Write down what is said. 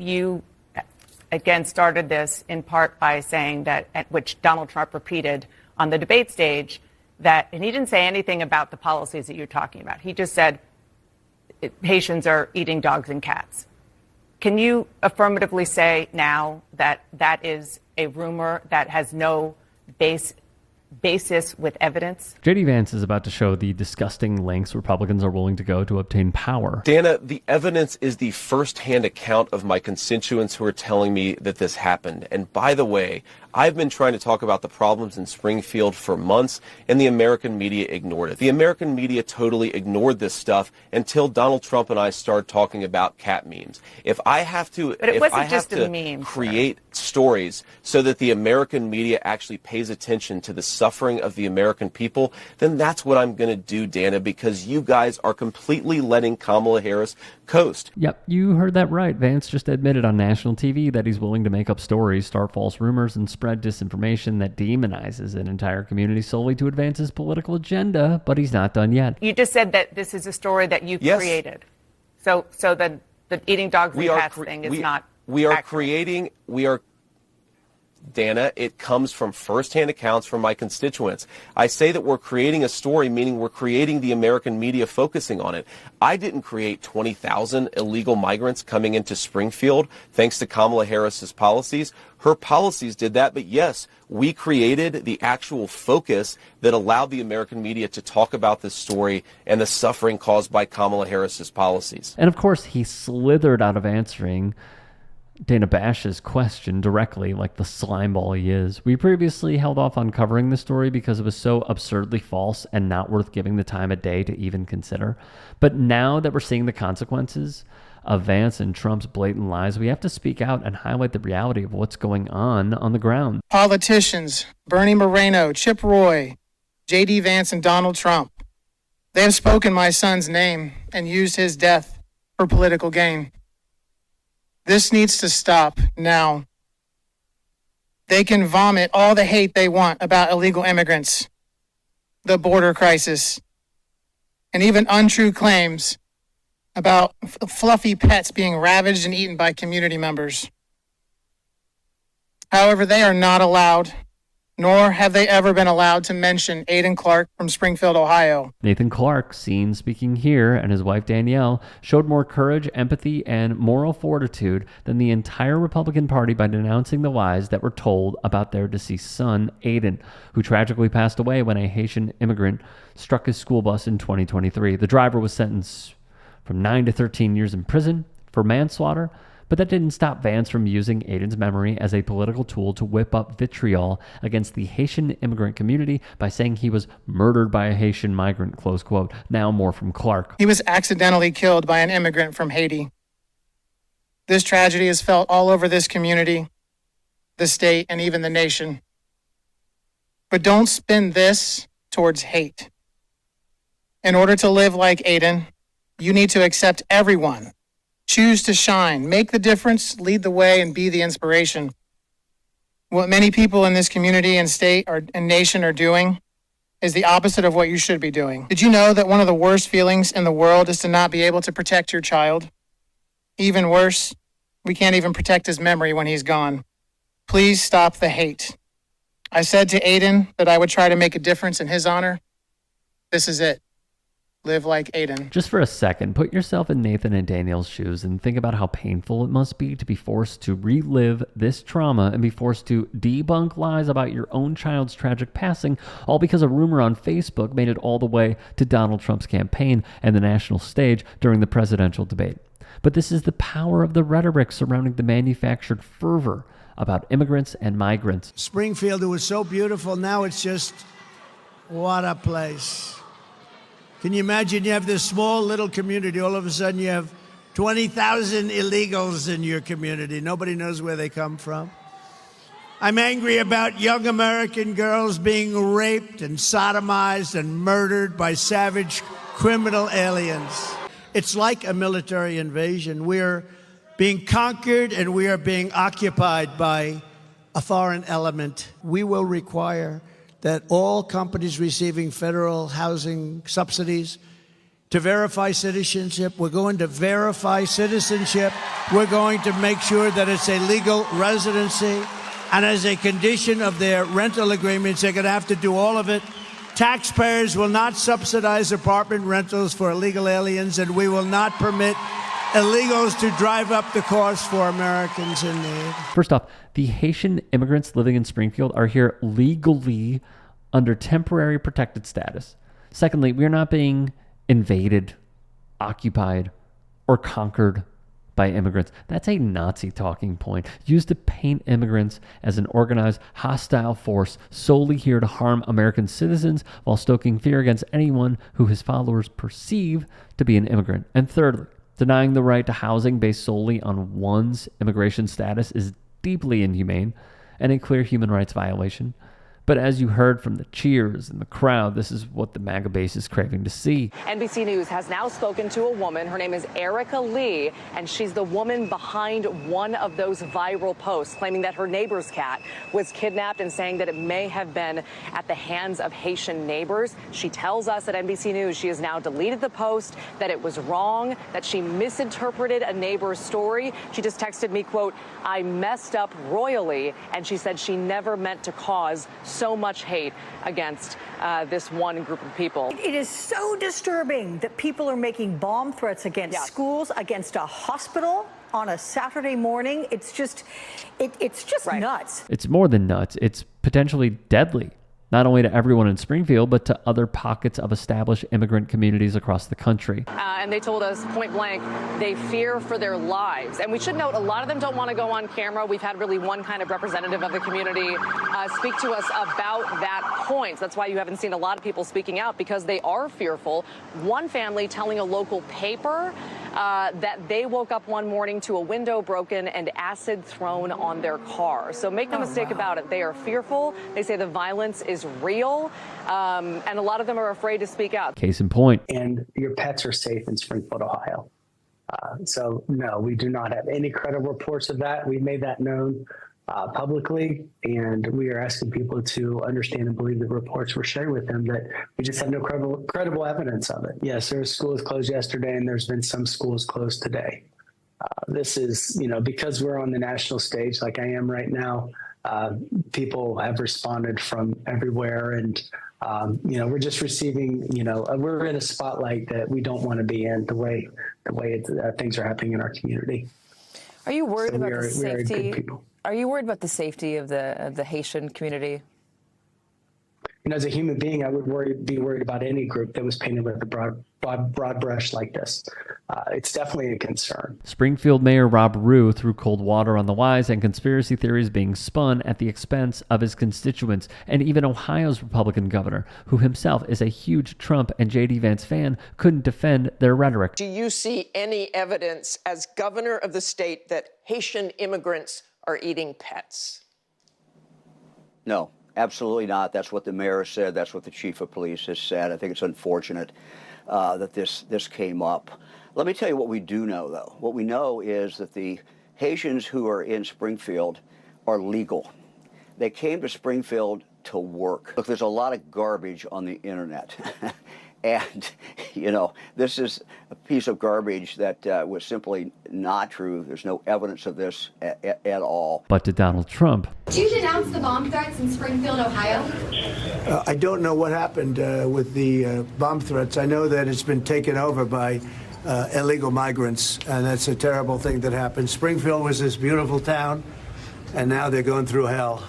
you, again, started this in part by saying that, which Donald Trump repeated on the debate stage, that, and he didn't say anything about the policies that you're talking about. He just said Haitians are eating dogs and cats. Can you affirmatively say now that that is a rumor that has no basis with evidence? JD Vance is about to show the disgusting lengths Republicans are willing to go to obtain power. Dana, the evidence is the first-hand account of my constituents who are telling me that this happened. And by the way, I've been trying to talk about the problems in Springfield for months, and the American media ignored it. The American media totally ignored this stuff until Donald Trump and I started talking about cat memes. If I have to, create stories so that the American media actually pays attention to the suffering of the American people, then that's what I'm going to do, Dana, because you guys are completely letting Kamala Harris coast. Yep, you heard that right. Vance just admitted on national TV that he's willing to make up stories, start false rumors, and spread disinformation that demonizes an entire community solely to advance his political agenda, but he's not done yet. You just said that this is a story that you created. So the eating dogs and cats thing is not accurate. Dana, it comes from first-hand accounts from my constituents. I say that we're creating a story, meaning we're creating the American media focusing on it. I didn't create 20,000 illegal migrants coming into Springfield thanks to Kamala Harris's policies. Her policies did that, but yes, we created the actual focus that allowed the American media to talk about this story and the suffering caused by Kamala Harris's policies. And of course, he slithered out of answering Dana Bash's question directly, like the slimeball he is. We previously held off on covering the story because it was so absurdly false and not worth giving the time of day to even consider. But now that we're seeing the consequences of Vance and Trump's blatant lies, we have to speak out and highlight the reality of what's going on the ground. Politicians, Bernie Moreno, Chip Roy, JD Vance, and Donald Trump, they have spoken my son's name and used his death for political gain. This needs to stop now. They can vomit all the hate they want about illegal immigrants, the border crisis, and even untrue claims about fluffy pets being ravaged and eaten by community members. However, they are not allowed, nor have they ever been allowed to mention Aiden Clark from Springfield, Ohio. Nathan Clark, seen speaking here, and his wife Danielle, showed more courage, empathy, and moral fortitude than the entire Republican Party by denouncing the lies that were told about their deceased son, Aiden, who tragically passed away when a Haitian immigrant struck his school bus in 2023. The driver was sentenced from 9 to 13 years in prison for manslaughter, but that didn't stop Vance from using Aiden's memory as a political tool to whip up vitriol against the Haitian immigrant community by saying he was murdered by a Haitian migrant, close quote. Now more from Clark. He was accidentally killed by an immigrant from Haiti. This tragedy is felt all over this community, the state, and even the nation. But don't spin this towards hate. In order to live like Aiden, you need to accept everyone. Choose to shine, make the difference, lead the way, and be the inspiration. What many people in this community and state and nation are doing is the opposite of what you should be doing. Did you know that one of the worst feelings in the world is to not be able to protect your child? Even worse, we can't even protect his memory when he's gone. Please stop the hate. I said to Aiden that I would try to make a difference in his honor. This is it. Live like Aiden. Just for a second, put yourself in Nathan and Danielle's shoes and think about how painful it must be to be forced to relive this trauma and be forced to debunk lies about your own child's tragic passing, all because a rumor on Facebook made it all the way to Donald Trump's campaign and the national stage during the presidential debate. But this is the power of the rhetoric surrounding the manufactured fervor about immigrants and migrants. Springfield, it was so beautiful. Now it's just, what a place. Can you imagine you have this small little community, all of a sudden you have 20,000 illegals in your community. Nobody knows where they come from. I'm angry about young American girls being raped and sodomized and murdered by savage criminal aliens. It's like a military invasion. We're being conquered and we are being occupied by a foreign element. We will require that all companies receiving federal housing subsidies to verify citizenship. We're going to verify citizenship. We're going to make sure that it's a legal residency. And as a condition of their rental agreements, they're going to have to do all of it. Taxpayers will not subsidize apartment rentals for illegal aliens, and we will not permit illegals to drive up the cost for Americans in need. First off, the Haitian immigrants living in Springfield are here legally under temporary protected status. Secondly, we are not being invaded, occupied, or conquered by immigrants. That's a Nazi talking point used to paint immigrants as an organized, hostile force solely here to harm American citizens while stoking fear against anyone who his followers perceive to be an immigrant. And thirdly, denying the right to housing based solely on one's immigration status is deeply inhumane and a clear human rights violation. But as you heard from the cheers and the crowd, this is what the MAGA base is craving to see. NBC News has now spoken to a woman. Her name is Erica Lee, and she's the woman behind one of those viral posts claiming that her neighbor's cat was kidnapped and saying that it may have been at the hands of Haitian neighbors. She tells us at NBC News she has now deleted the post, that it was wrong, that she misinterpreted a neighbor's story. She just texted me, quote, "I messed up royally," and she said she never meant to cause so much hate against this one group of people. It is so disturbing that people are making bomb threats against schools, against a hospital on a Saturday morning. It's just Right. nuts. It's more than nuts. It's potentially deadly, not only to everyone in Springfield, but to other pockets of established immigrant communities across the country. And they told us point blank, they fear for their lives. And we should note, a lot of them don't want to go on camera. We've had really one kind of representative of the community speak to us about that point. That's why you haven't seen a lot of people speaking out, because they are fearful. One family telling a local paper that they woke up one morning to a window broken and acid thrown on their car. So make no mistake about it. They are fearful. They say the violence is real, and a lot of them are afraid to speak out. Case in point. And your pets are safe in Springfield, Ohio. So, no, we do not have any credible reports of that. We've made that known publicly, and we are asking people to understand and believe the reports we're sharing with them, that we just have no credible evidence of it. Yes, there were schools closed yesterday, and there's been some schools closed today. This is, because we're on the national stage like I am right now, people have responded from everywhere, and we're just receiving, we're in a spotlight that we don't want to be in, the way things are happening in our community. Are you worried about the safety? We are good people. Are you worried about the safety of the Haitian community? As a human being, I would be worried about any group that was painted with a broad brush like this. It's definitely a concern. Springfield Mayor Rob Rue threw cold water on the lies and conspiracy theories being spun at the expense of his constituents, and even Ohio's Republican governor, who himself is a huge Trump and JD Vance fan, couldn't defend their rhetoric. Do you see any evidence as governor of the state that Haitian immigrants are eating pets? No. Absolutely not. That's what the mayor said. That's what the chief of police has said. I think it's unfortunate that this came up. Let me tell you what we do know, though. What we know is that the Haitians who are in Springfield are legal. They came to Springfield to work. Look, there's a lot of garbage on the internet. And, this is a piece of garbage that was simply not true. There's no evidence of this at all. But to Donald Trump. Do you denounce the bomb threats in Springfield, Ohio? I don't know what happened with the bomb threats. I know that it's been taken over by illegal migrants, and that's a terrible thing that happened. Springfield was this beautiful town, and now they're going through hell.